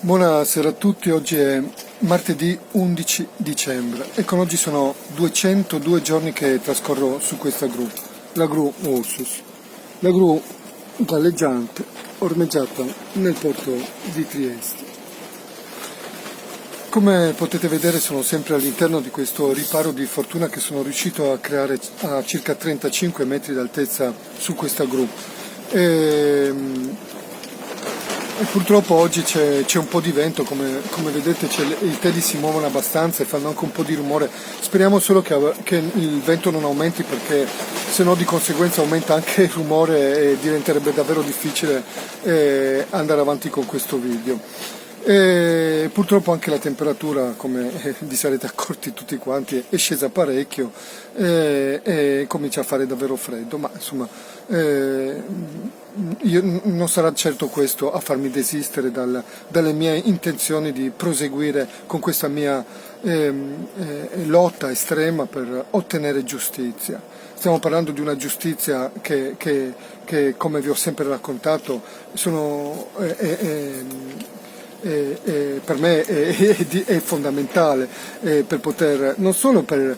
Buonasera a tutti, oggi è martedì 11 dicembre e con oggi sono 202 giorni che trascorro su questa gru, la gru Ursus, la gru galleggiante ormeggiata nel porto di Trieste. Come potete vedere sono sempre all'interno di questo riparo di fortuna che sono riuscito a creare a circa 35 metri d'altezza su questa gru. E purtroppo oggi c'è un po' di vento, come vedete i teli si muovono abbastanza e fanno anche un po' di rumore. Speriamo solo che il vento non aumenti, perché se no di conseguenza aumenta anche il rumore e diventerebbe davvero difficile andare avanti con questo video. E purtroppo anche la temperatura, come vi sarete accorti tutti quanti, è scesa parecchio e comincia a fare davvero freddo, ma insomma non sarà certo questo a farmi desistere dalle mie intenzioni di proseguire con questa mia lotta estrema per ottenere giustizia. Stiamo parlando di una giustizia che come vi ho sempre raccontato, per me è fondamentale per poter, non solo per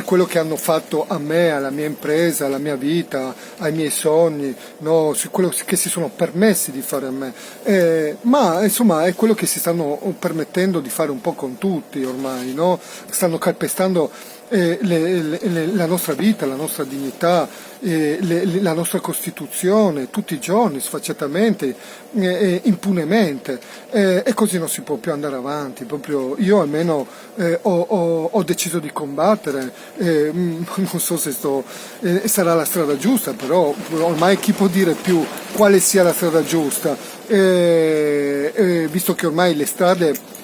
quello che hanno fatto a me, alla mia impresa, alla mia vita, ai miei sogni, no? Su quello che si sono permessi di fare a me, ma insomma è quello che si stanno permettendo di fare un po' con tutti ormai, no? Stanno calpestando la nostra vita, la nostra dignità, la nostra Costituzione, tutti i giorni, sfacciatamente, impunemente, e così non si può più andare avanti. Proprio io almeno ho deciso di combattere, non so se sarà la strada giusta, però ormai chi può dire più quale sia la strada giusta, visto che ormai le strade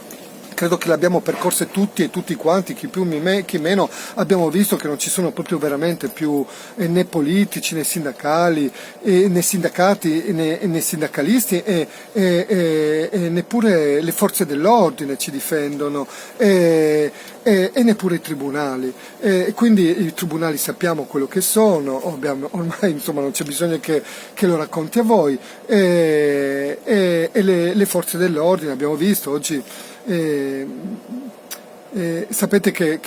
credo che le abbiamo percorse tutti e tutti quanti, chi più chi meno, abbiamo visto che non ci sono proprio veramente più né politici né sindacali, né sindacati né sindacalisti e neppure le forze dell'ordine ci difendono e neppure i tribunali. Quindi i tribunali sappiamo quello che sono, ormai insomma non c'è bisogno che lo racconti a voi, e le forze dell'ordine abbiamo visto oggi. Sapete che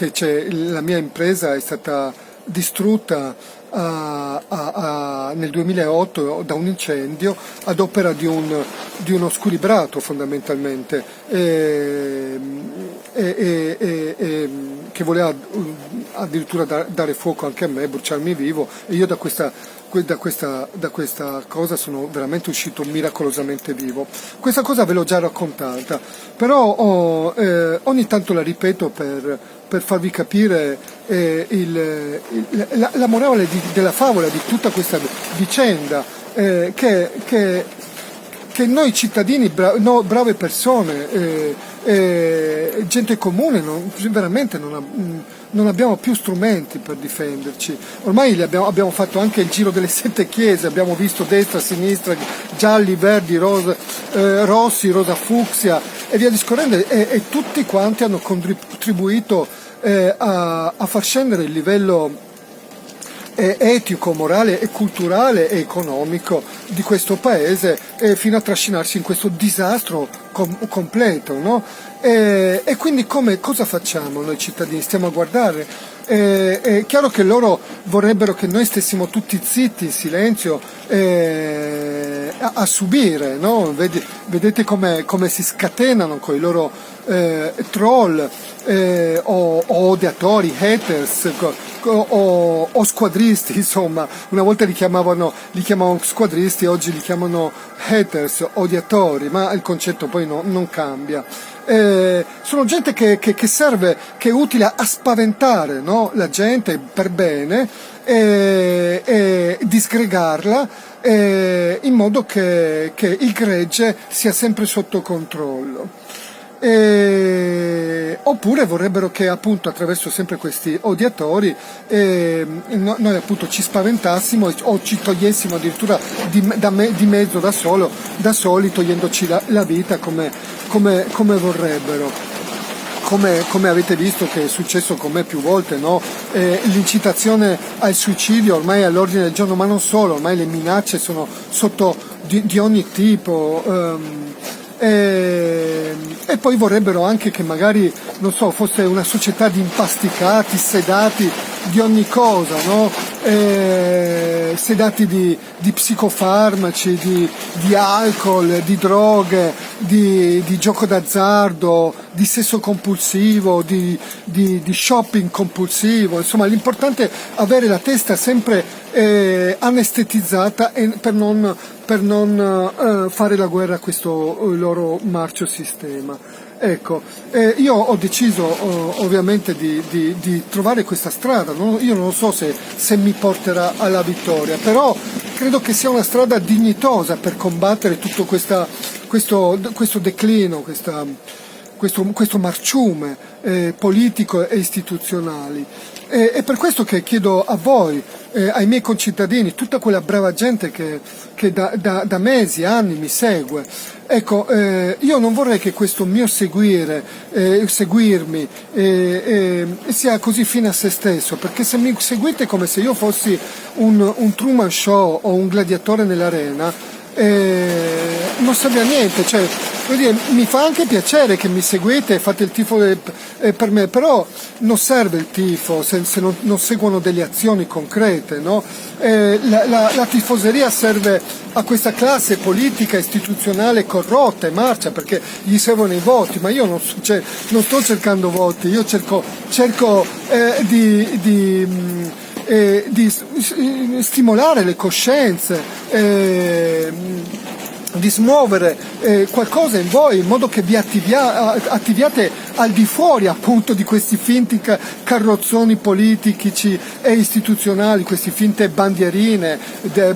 la mia impresa è stata distrutta nel 2008 da un incendio ad opera di uno squilibrato, fondamentalmente, che voleva addirittura dare fuoco anche a me, bruciarmi vivo, e io da questa cosa sono veramente uscito miracolosamente vivo. Questa cosa ve l'ho già raccontata, però ogni tanto la ripeto per farvi capire la morale della favola di tutta questa vicenda, che noi cittadini, brave persone, gente comune, veramente non abbiamo più strumenti per difenderci. Ormai abbiamo fatto anche il giro delle 7 chiese, abbiamo visto destra, sinistra, gialli, verdi, rossi, rosa fucsia e via discorrendo, e tutti quanti hanno contribuito a far scendere il livello etico, morale e culturale e economico di questo paese, fino a trascinarsi in questo disastro completo, no? E quindi cosa facciamo noi cittadini? Stiamo a guardare? È chiaro che loro vorrebbero che noi stessimo tutti zitti, in silenzio, a subire, no? Vedete come si scatenano con i loro troll o odiatori, haters o squadristi, insomma. Una volta li chiamavano squadristi, oggi li chiamano haters, odiatori, ma il concetto poi non cambia. Sono gente che serve, che è utile a spaventare, no? La gente per bene, e disgregarla, in modo che il gregge sia sempre sotto controllo. Oppure vorrebbero che appunto attraverso sempre questi odiatori noi appunto ci spaventassimo o ci togliessimo addirittura di mezzo da soli, togliendoci la vita come vorrebbero. Come avete visto che è successo con me più volte, no? L'incitazione al suicidio ormai è all'ordine del giorno, ma non solo, ormai le minacce sono sotto di ogni tipo. e poi vorrebbero anche che magari, non so, fosse una società di impasticati, sedati di ogni cosa, no? Sedati di psicofarmaci, di alcol, di droghe, di gioco d'azzardo, di sesso compulsivo, di shopping compulsivo. Insomma, l'importante è avere la testa sempre anestetizzata per non fare la guerra a questo loro marcio sistema. Ecco, io ho deciso ovviamente di trovare questa strada, no? Io non so se mi porterà alla vittoria, però credo che sia una strada dignitosa per combattere tutto questo declino, questo marciume politico e istituzionali. È per questo che chiedo a voi, ai miei concittadini, tutta quella brava gente che da mesi, anni mi segue, ecco, io non vorrei che questo mio seguirmi sia così fine a se stesso, perché se mi seguite come se io fossi un Truman Show o un gladiatore nell'arena, non serve a niente, cioè, vuol dire, mi fa anche piacere che mi seguite e fate il tifo per me, però non serve il tifo se non seguono delle azioni concrete, no? La tifoseria serve a questa classe politica istituzionale corrotta e marcia, perché gli servono i voti, ma io non sto cercando voti, io cerco di stimolare le coscienze, di smuovere qualcosa in voi in modo che vi attiviate al di fuori appunto di questi finti carrozzoni politici e istituzionali, queste finte bandierine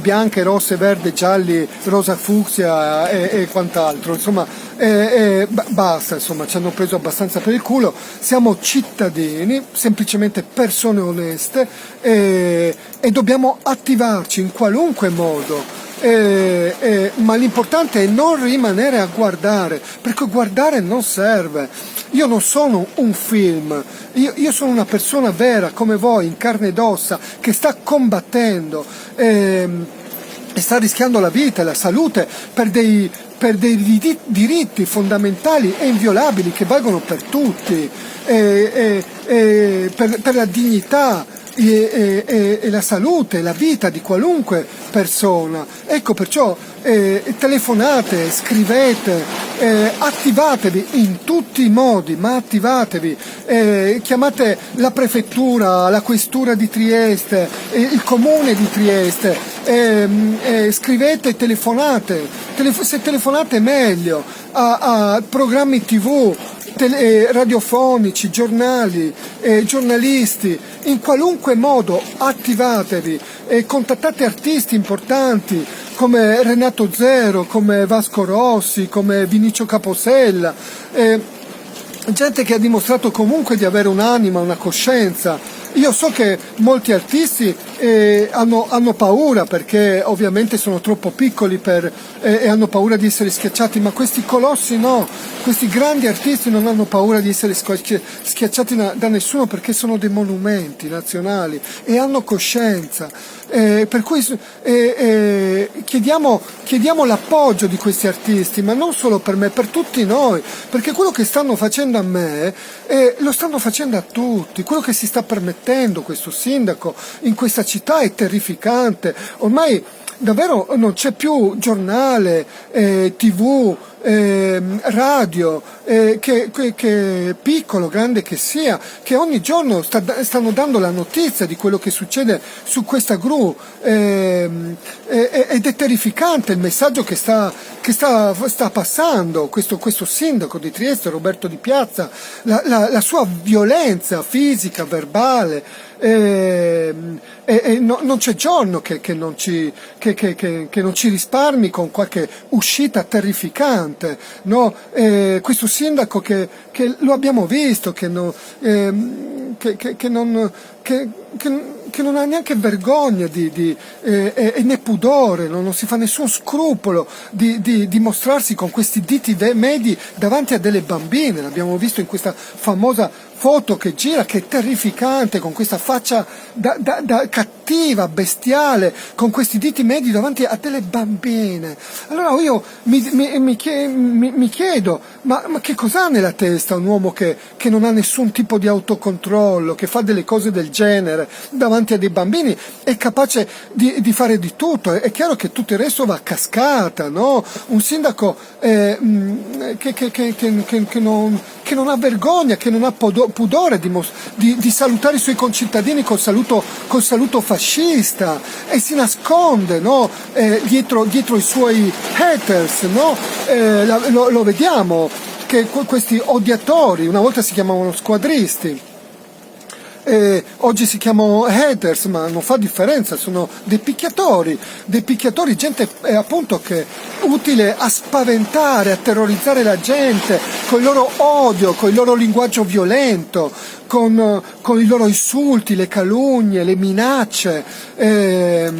bianche, rosse, verde, gialli, rosa fucsia e quant'altro. Insomma, basta, insomma, ci hanno preso abbastanza per il culo. Siamo cittadini, semplicemente persone oneste, e dobbiamo attivarci in qualunque modo. Ma l'importante è non rimanere a guardare, perché guardare non serve. Io non sono un film, io sono una persona vera come voi, in carne ed ossa, che sta combattendo e sta rischiando la vita e la salute per dei diritti fondamentali e inviolabili che valgono per tutti, per la dignità e la salute, la vita di qualunque persona. Ecco, perciò telefonate, scrivete, attivatevi in tutti i modi, ma attivatevi, chiamate la prefettura, la questura di Trieste, il comune di Trieste, scrivete e telefonate, se telefonate meglio, a programmi TV, radiofonici, giornali, giornalisti, in qualunque modo attivatevi, contattate artisti importanti come Renato Zero, come Vasco Rossi, come Vinicio Caposella, gente che ha dimostrato comunque di avere un'anima, una coscienza. Io so che molti artisti hanno paura, perché ovviamente sono troppo piccoli e hanno paura di essere schiacciati, ma questi colossi no, questi grandi artisti non hanno paura di essere schiacciati da nessuno, perché sono dei monumenti nazionali e hanno coscienza. Per cui chiediamo l'appoggio di questi artisti, ma non solo per me, per tutti noi, perché quello che stanno facendo a me lo stanno facendo a tutti. Quello che si sta permettendo questo sindaco in questa città è terrificante. Ormai davvero non c'è più giornale, TV, radio, che piccolo, grande che sia, che ogni giorno stanno dando la notizia di quello che succede su questa gru, ed è terrificante il messaggio che sta passando questo sindaco di Trieste, Roberto Di Piazza, la sua violenza fisica, verbale, non c'è giorno che non ci risparmi con qualche uscita terrificante, no? Questo sindaco che lo abbiamo visto, che non ha neanche vergogna e né pudore, non si fa nessun scrupolo di mostrarsi con questi diti medi davanti a delle bambine. L'abbiamo visto in questa famosa foto che gira, che è terrificante, con questa faccia da cattiva, bestiale, con questi diti medi davanti a delle bambine. Allora io mi chiedo, ma che cos'ha nella testa un uomo che non ha nessun tipo di autocontrollo, che fa delle cose del genere davanti a dei bambini, è capace di fare di tutto? È chiaro che tutto il resto va a cascata, no? Un sindaco che non ha vergogna, che non ha pudore di salutare i suoi concittadini col saluto fascista, e si nasconde, no? Dietro i suoi haters, no? Lo vediamo che questi odiatori, una volta si chiamavano squadristi, oggi si chiamano haters, ma non fa differenza, sono dei picchiatori, gente appunto che è utile a spaventare, a terrorizzare la gente con il loro odio, con il loro linguaggio violento, con i loro insulti, le calunnie, le minacce. È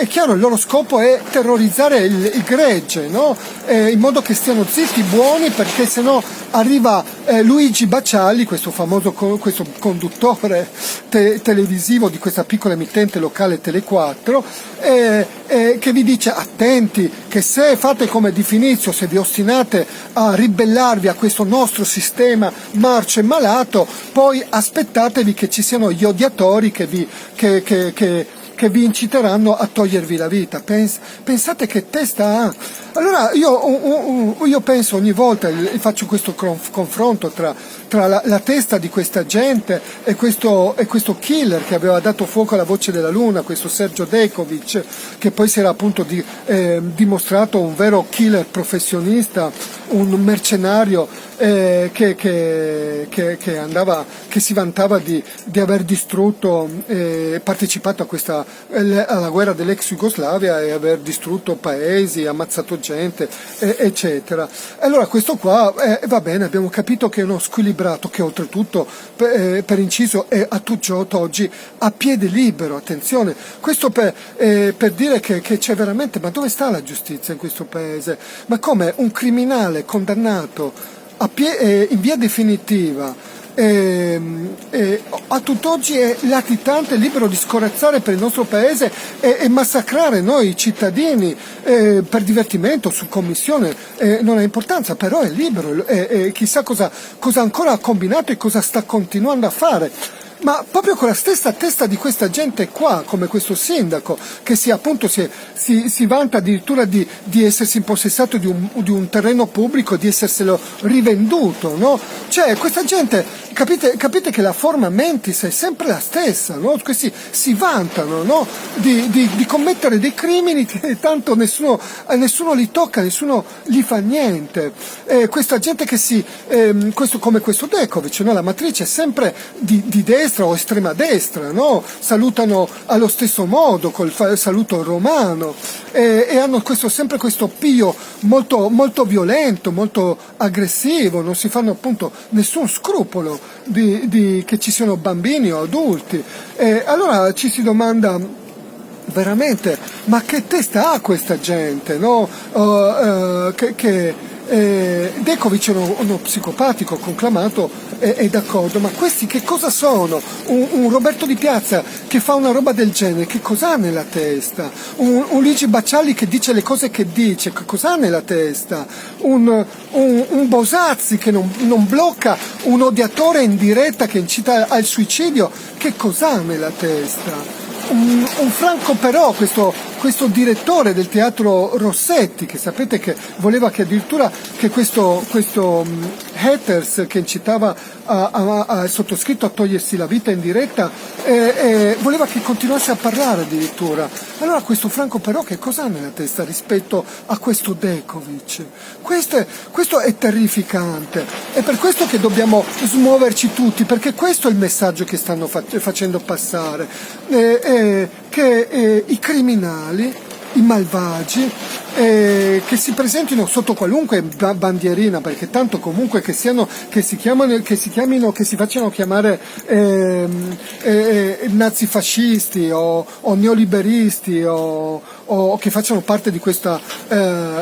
chiaro, il loro scopo è terrorizzare il gregge, no? In modo che stiano zitti, buoni, perché sennò arriva Luigi Baccialli, questo famoso questo conduttore televisivo di questa piccola emittente locale Tele 4, che vi dice: attenti, che se fate come Di Finizio, se vi ostinate a ribellarvi a questo nostro sistema marcio e malato, poi aspettatevi che ci siano gli odiatori che vi inciteranno a togliervi la vita. Pensate che testa ha. Allora io penso ogni volta, faccio questo confronto tra la testa di questa gente e questo killer che aveva dato fuoco alla Voce della Luna, questo Sergio Dekovic, che poi si era appunto dimostrato un vero killer professionista, un mercenario che si vantava di aver distrutto, partecipato alla guerra dell'ex Jugoslavia e aver distrutto paesi, ammazzato gente, eccetera. Allora questo qua va bene, abbiamo capito che è uno squilibrato, che oltretutto per inciso è a Tuggiotto oggi a piede libero. Attenzione, questo per dire che c'è veramente, ma dove sta la giustizia in questo paese? Ma come un criminale condannato in via definitiva a tutt'oggi è latitante, libero di scorazzare per il nostro paese e massacrare noi cittadini per divertimento, su commissione, non ha importanza, però è libero, e chissà cosa ancora ha combinato e cosa sta continuando a fare. Ma proprio con la stessa testa di questa gente qua, come questo sindaco, che si vanta addirittura di essersi impossessato di un terreno pubblico, di esserselo rivenduto, no? Cioè, questa gente, capite che la forma mentis è sempre la stessa, no? Questi si vantano, no? Di commettere dei crimini che tanto nessuno li tocca, nessuno gli fa niente. Questa gente che come questo Dekovic, no? La matrice è sempre di destra o estrema destra, no? Salutano allo stesso modo, col saluto romano, e hanno sempre questo piglio molto, molto violento, molto aggressivo, non si fanno appunto nessun scrupolo che ci siano bambini o adulti. Allora ci si domanda veramente, ma che testa ha questa gente, no? Dekovic è uno psicopatico conclamato, è d'accordo, ma questi che cosa sono? Un Roberto Di Piazza che fa una roba del genere, che cosa ha nella testa? Un Luigi Baccialli che dice le cose che dice, che cosa ha nella testa? Un Bosazzi che non blocca un odiatore in diretta che incita al suicidio, che cosa ha nella testa? Un Franco Però, questo direttore del teatro Rossetti, che sapete che voleva che addirittura che questo haters che incitava al sottoscritto a togliersi la vita in diretta, voleva che continuasse a parlare addirittura. Allora questo Franco Però che cosa ha nella testa rispetto a questo Dekovic? Questo è terrificante, è per questo che dobbiamo smuoverci tutti, perché questo è il messaggio che stanno facendo passare, che i criminali, i malvagi che si presentino sotto qualunque bandierina, perché tanto comunque che si facciano chiamare nazifascisti o neoliberisti o che facciano parte di questa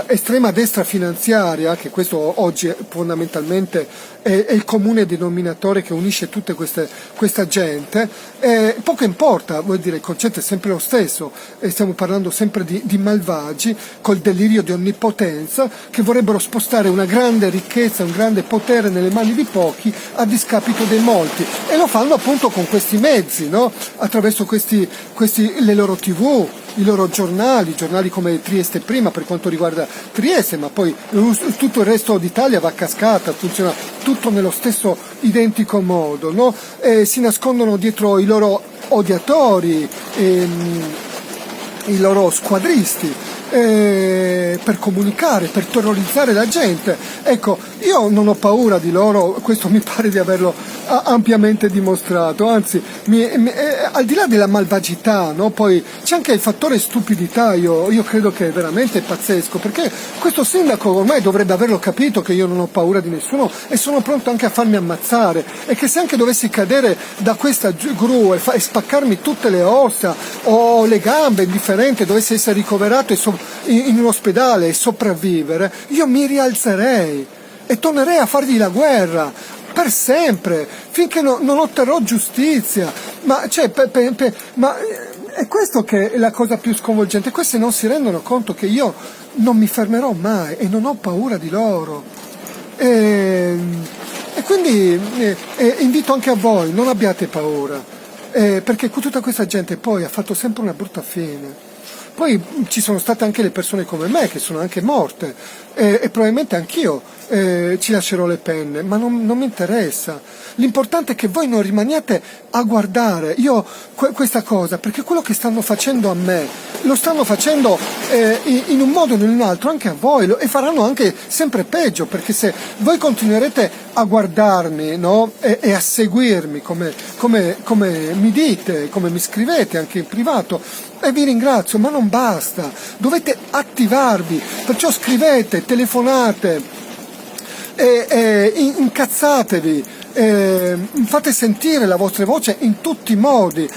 estrema destra finanziaria, che questo oggi fondamentalmente è il comune denominatore che unisce tutta questa gente, poco importa, vuol dire, il concetto è sempre lo stesso, stiamo parlando sempre di malvagi col delirio di onnipotenza che vorrebbero spostare una grande ricchezza, un grande potere nelle mani di pochi a discapito dei molti, e lo fanno appunto con questi mezzi, no? Attraverso le loro TV, i loro giornali come Trieste Prima per quanto riguarda Trieste, ma poi tutto il resto d'Italia va a cascata, funziona tutto nello stesso identico modo, no? Si nascondono dietro i loro odiatori, i loro squadristi, per comunicare, per terrorizzare la gente. Ecco, io non ho paura di loro, questo mi pare di averlo ampiamente dimostrato, anzi al di là della malvagità, no? Poi c'è anche il fattore stupidità, io credo che è veramente pazzesco, perché questo sindaco ormai dovrebbe averlo capito che io non ho paura di nessuno e sono pronto anche a farmi ammazzare, e che se anche dovessi cadere da questa gru e spaccarmi tutte le ossa o le gambe, indifferente, dovessi essere ricoverato in un ospedale e sopravvivere, io mi rialzerei e tornerei a fargli la guerra per sempre, finché non otterrò giustizia. Ma, è questo che è la cosa più sconvolgente. Questi non si rendono conto che io non mi fermerò mai e non ho paura di loro. E quindi invito anche a voi, non abbiate paura, perché tutta questa gente poi ha fatto sempre una brutta fine. Poi ci sono state anche le persone come me che sono anche morte, e probabilmente anch'io ci lascerò le penne, ma non mi interessa. L'importante è che voi non rimaniate a guardare questa cosa, perché quello che stanno facendo a me lo stanno facendo in un modo o in un altro anche a voi, e faranno anche sempre peggio, perché se voi continuerete a guardarmi, no? e a seguirmi come mi dite, come mi scrivete anche in privato, e vi ringrazio, ma non basta, dovete attivarvi, perciò scrivete, telefonate, incazzatevi, fate sentire la vostra voce in tutti i modi.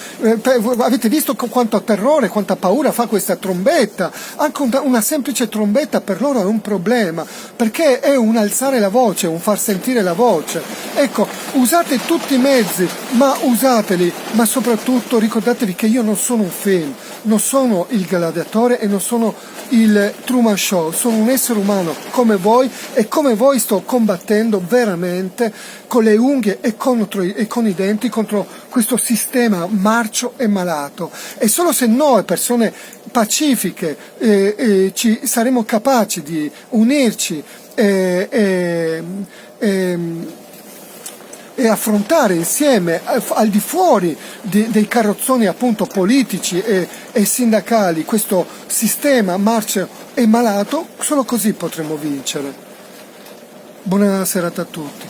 Avete visto quanto terrore, quanta paura fa questa trombetta? Anche una semplice trombetta per loro è un problema, perché è un alzare la voce, un far sentire la voce. Ecco, usate tutti i mezzi, ma usateli, ma soprattutto ricordatevi che io non sono un film, non sono il gladiatore e non sono il Truman Show, sono un essere umano come voi, e come voi sto combattendo veramente con le unghie e con i denti contro questo sistema marcio e malato. E solo se noi, persone pacifiche, ci saremo capaci di unirci e affrontare insieme, al di fuori dei carrozzoni appunto politici e sindacali, questo sistema marcio e malato, solo così potremo vincere. Buona serata a tutti.